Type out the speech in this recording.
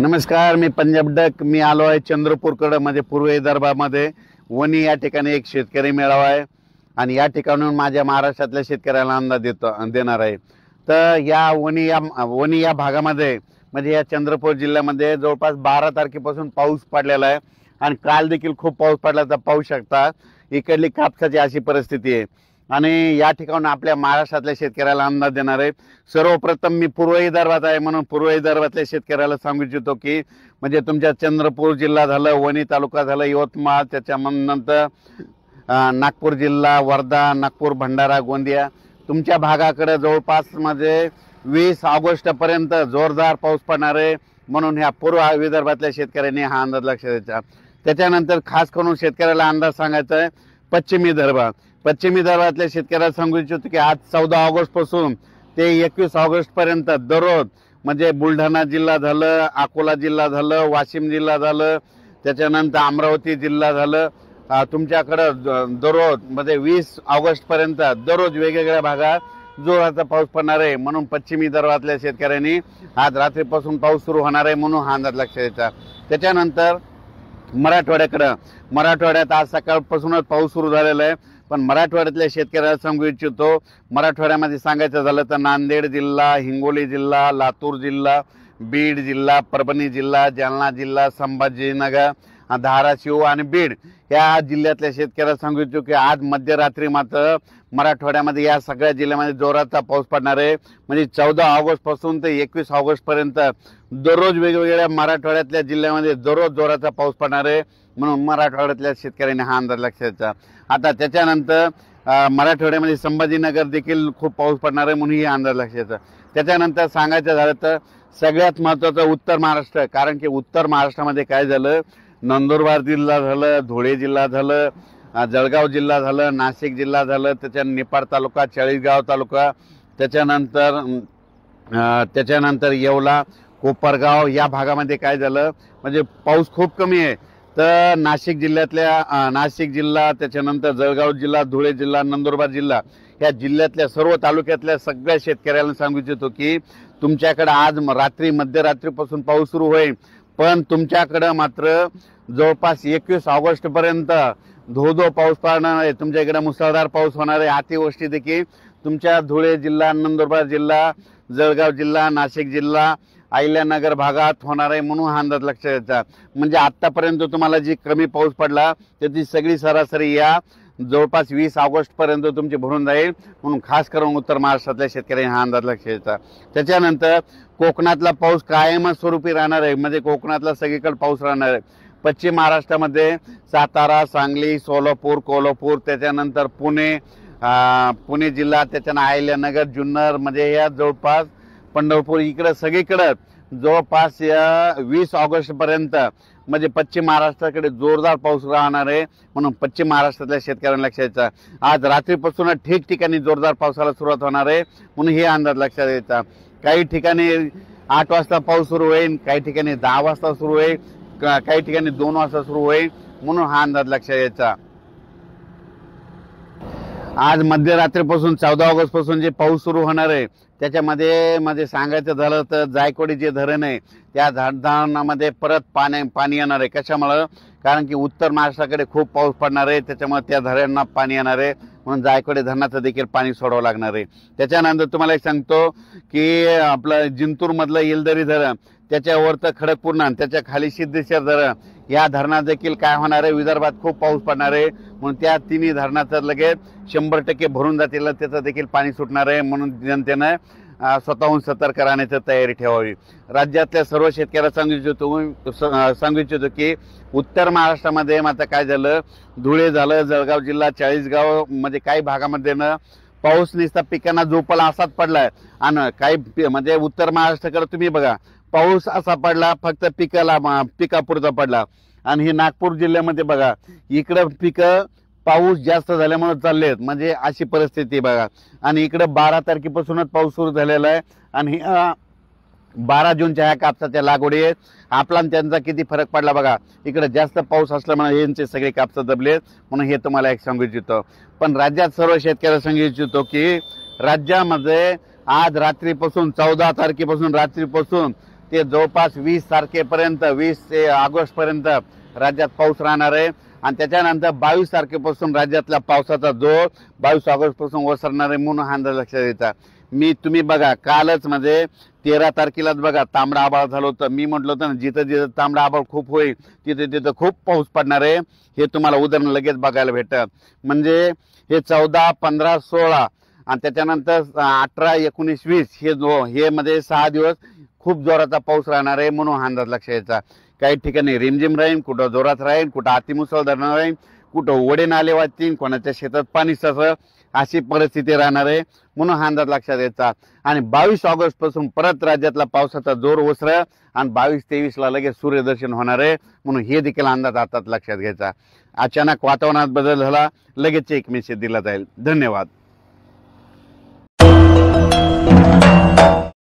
नमस्कार, मी पंजाब डक. मी आलो आहे चंद्रपूरकडे, म्हणजे पूर्व विदर्भामध्ये वणी या ठिकाणी एक शेतकरी मेळावा आहे आणि या ठिकाणून माझ्या महाराष्ट्रातल्या शेतकऱ्याला अंदाज देणार आहे. तर या वणी या भागामध्ये म्हणजे या चंद्रपूर जिल्ह्यामध्ये जवळपास 12 तारखेपासून पाऊस पडलेला आहे आणि काल देखील खूप पाऊस पडला. तर पाहू शकता इकडली कापसाची अशी परिस्थिती आहे आणि या ठिकाणी आपल्या महाराष्ट्रातल्या शेतकऱ्याला अंदाज देणार आहे. सर्वप्रथम मी पूर्व विदर्भात आहे म्हणून पूर्व विदर्भातल्या शेतकऱ्याला सांगू इच्छितो की म्हणजे तुमच्या चंद्रपूर जिल्हा झालं, वणी तालुका झालं, यवतमाळ, त्याच्यानंतर नागपूर जिल्हा, वर्धा, नागपूर, भंडारा, गोंदिया, तुमच्या भागाकडे जवळपास म्हणजे 20 ऑगस्टपर्यंत जोरदार पाऊस पडणार आहे. म्हणून ह्या पूर्व विदर्भातल्या शेतकऱ्यांनी हा अंदाज लक्षात द्यायचा. त्याच्यानंतर खास करून शेतकऱ्याला अंदाज सांगायचा आहे पश्चिमी विदर्भातल्या शेतकऱ्याला सांगू इच्छितो की आज 14 ऑगस्ट पासून ते 21 ऑगस्ट पर्यंत दररोज म्हणजे बुलढाणा जिल्हा झालं, अकोला जिल्हा झालं, वाशिम जिल्हा झालं, त्याच्यानंतर अमरावती जिल्हा झालं, तुमच्याकडं दररोज म्हणजे 20 ऑगस्ट पर्यंत दररोज वेगवेगळ्या भागात जोराचा पाऊस पडणार आहे. म्हणून पश्चिमी विदर्भातल्या शेतकऱ्यांनी आज रात्रीपासून पाऊस सुरू होणार आहे म्हणून हा अंदाज लक्षात द्यायचा. त्याच्यानंतर मराठवाड्यात आज सकाळपासूनच पाऊस सुरू झालेला आहे. पण मराठवाड्यातल्या शेतकऱ्याला सांगू इच्छितो, मराठवाड्यामध्ये सांगायचं झालं तर नांदेड जिल्हा, हिंगोली जिल्हा, लातूर जिल्हा, बीड जिल्हा, परभणी जिल्हा, जालना जिल्हा, संभाजीनगर, धाराशिव आणि बीड या जिल्ह्यातल्या शेतकऱ्याला सांगू इच्छितो की आज मध्यरात्री मात्र मराठवाड्यामध्ये या सगळ्या जिल्ह्यामध्ये जोराचा पाऊस पडणार आहे. म्हणजे 14 ऑगस्ट पासून ते 21 ऑगस्ट पर्यंत दररोज वेगवेगळ्या मराठवाड्यातल्या जिल्ह्यामध्ये दररोज जोराचा पाऊस पडणार आहे. म्हणून मराठवाड्यातल्या शेतकऱ्यांनी हा अंदाज लक्षात द्यायचा. आता त्याच्यानंतर मराठवाड्यामध्ये संभाजीनगर देखील खूप पाऊस पडणार आहे म्हणून ही अंदाज लक्षात द्यायचा. त्याच्यानंतर सांगायचं झालं तर सगळ्यात महत्त्वाचं उत्तर महाराष्ट्र, कारण की उत्तर महाराष्ट्रामध्ये काय झालं, नंदुरबार जिल्हा झालं, धुळे जिल्हा झालं, जळगाव जिल्हा झालं, नाशिक जिल्हा झालं, त्याच्यानंतर निपाड तालुका, चाळीसगाव तालुका, त्याच्यानंतर येवला, कोपरगाव या भागामध्ये काय झालं म्हणजे पाऊस खूप कमी आहे. तर नाशिक जिल्हा, त्याच्यानंतर जळगाव जिल्हा, धुळे जिल्हा, नंदुरबार जिल्हा या जिल्ह्यातल्या सर्व तालुक्यातल्या सगळ्या शेतकऱ्यांना सांगू इच्छितो की तुमच्याकडे आज मध्यरात्रीपासून पाऊस सुरू होईल. पण तुमच्याकडे मात्र जवळपास 21 ऑगस्ट पर्यंत धो पाऊस पडणार आहे. तुमच्या इकडे मुसळधार पाऊस होणार आहे. अतिवृष्टी देखील तुमच्या धुळे जिल्हा, नंदुरबार जिल्हा, जळगाव जिल्हा, नाशिक जिल्हा, अहिल्यानगर भागात होणार आहे म्हणून हा अंदाज लक्षात द्यायचा. म्हणजे आतापर्यंत तुम्हाला जी कमी पाऊस पडला त्याची सगळी सरासरी या जवळपास 20 ऑगस्ट पर्यंत तुमची भरून जाईल. म्हणून खास करून उत्तर महाराष्ट्रातल्या शेतकऱ्यांनी हा अंदाज लक्षात द्यायचा. त्याच्यानंतर कोकणातला पाऊस कायमच स्वरूपी राहणार आहे. म्हणजे कोकणातला सगळीकडे पाऊस राहणार आहे. पश्चिम महाराष्ट्रामध्ये सातारा, सांगली, सोलापूर, कोल्हापूर, त्याच्यानंतर पुणे जिल्हा, त्याच्यानंतर अहिल्यानगर, जुन्नर म्हणजे या जवळपास पंढरपूर इकडे सगळीकडे जवळपास या 20 ऑगस्ट पर्यंत म्हणजे पश्चिम महाराष्ट्राकडे जोरदार पाऊस राहणार आहे. म्हणून पश्चिम महाराष्ट्रातल्या शेतकऱ्यांना लक्षात द्यायचा. आज रात्रीपासून ठिकठिकाणी जोरदार पावसाला सुरुवात होणार आहे म्हणून हे अंदाज लक्षात द्यायचा. काही ठिकाणी 8 वाजता पाऊस सुरू होईल, काही ठिकाणी 10 वाजता सुरू होईल, काही ठिकाणी 2 वाजता सुरू होईल म्हणून हा अंदाज लक्षात द्यायचा. आज मध्यरात्रीपासून 14 ऑगस्ट पासून जे पाऊस सुरू होणार आहे त्याच्यामध्ये सांगायचं झालं तर जायकवाडी जे धरण आहे त्या धरणामध्ये परत पाणी येणार आहे. कशामुळं, कारण की उत्तर महाराष्ट्राकडे खूप पाऊस पडणार आहे त्याच्यामुळे त्या धरणांना पाणी येणार आहे म्हणून जायकवाडी धरणाचं देखील पाणी सोडावं लागणार आहे. त्याच्यानंतर तुम्हाला एक सांगतो की आपलं जिंतूरमधलं येलदरी धरण, त्याच्यावरचं खडकपूर्णा, त्याच्या खाली सिद्धेश्वर धरण या धरणात देखील काय होणार आहे, विदर्भात खूप पाऊस पडणार आहे म्हणून त्या तिन्ही धरणाचं लगेच 100% भरून जातील, त्याचं देखील पाणी सुटणार आहे. म्हणून जनतेनं स्वतःहून सतर्क राहण्याची तयारी ठेवावी. राज्यातल्या सर्व शेतकऱ्याला सांगू इच्छितो की उत्तर महाराष्ट्रामध्ये मात्र काय झालं, धुळे झालं, जळगाव जिल्हा, चाळीसगाव म्हणजे काही भागामध्ये पाऊस नुसता पिकांना झोपला असाच पडलाय आणि काही म्हणजे उत्तर महाराष्ट्राकडे तुम्ही बघा पाऊस असा पडला फक्त पिकापुरता पडला. आणि हे नागपूर जिल्ह्यामध्ये बघा इकडं पिकं पाऊस जास्त झाल्यामुळे चाललेत म्हणजे अशी परिस्थिती बघा. आणि इकडे 12 तारखेपासूनच पाऊस सुरू झालेला आहे आणि 12 जूनच्या ह्या कापसाच्या लागवडी आहेत. आपला त्यांचा किती फरक पडला बघा. इकडे जास्त पाऊस असल्यामुळे यांचे सगळे कापसा दबलेत म्हणून हे तुम्हाला एक सांगू इच्छितो. पण राज्यात सर्व शेतकऱ्याला सांगू इच्छितो की राज्यामध्ये आज रात्रीपासून 14 तारखेपासून रात्रीपासून ते जवळपास 20 तारखेपर्यंत 20 ऑगस्ट पर्यंत राज्यात पाऊस राहणार आहे आणि त्याच्यानंतर 22 तारखेपासून राज्यातल्या पावसाचा जोर 22 ऑगस्ट पासून ओसरणार आहे म्हणून हा अंदाज लक्षात येतात. तुम्ही बघा कालच म्हणजे 13 तारखेलाच बघा तांबडा आभाळ झालं होतं. मी म्हटलं होतं ना जिथं जिथं तांबडा आभाळ खूप होईल तिथे तिथं खूप पाऊस पडणार आहे. हे तुम्हाला उदाहरण लगेच बघायला भेटतं. म्हणजे हे 14, 15, 16 आणि त्याच्यानंतर 18, 19, 20 हे मध्ये 6 दिवस खूप जोराचा पाऊस राहणार आहे म्हणून हा अंदाज लक्षात यायचा. काही ठिकाणी रिमझिम राहील, कुठं जोरात राहील, कुठं अतिमुसळधार राहील, कुठं ओढे नाले वाहतील, कोणाच्या शेतात पाणी साचेल, अशी परिस्थिती राहणार आहे म्हणून हा अंदाज लक्षात यायचा. आणि 22 ऑगस्ट पासून परत राज्यातला पावसाचा जोर ओसरेल आणि 22-23 ला लगेच सूर्यदर्शन होणार आहे म्हणून हे देखील अंदाज आता लक्षात घ्यायचा. अचानक वातावरणात बदल झाला, लगेच एक मेसेज दिला जाईल. धन्यवाद.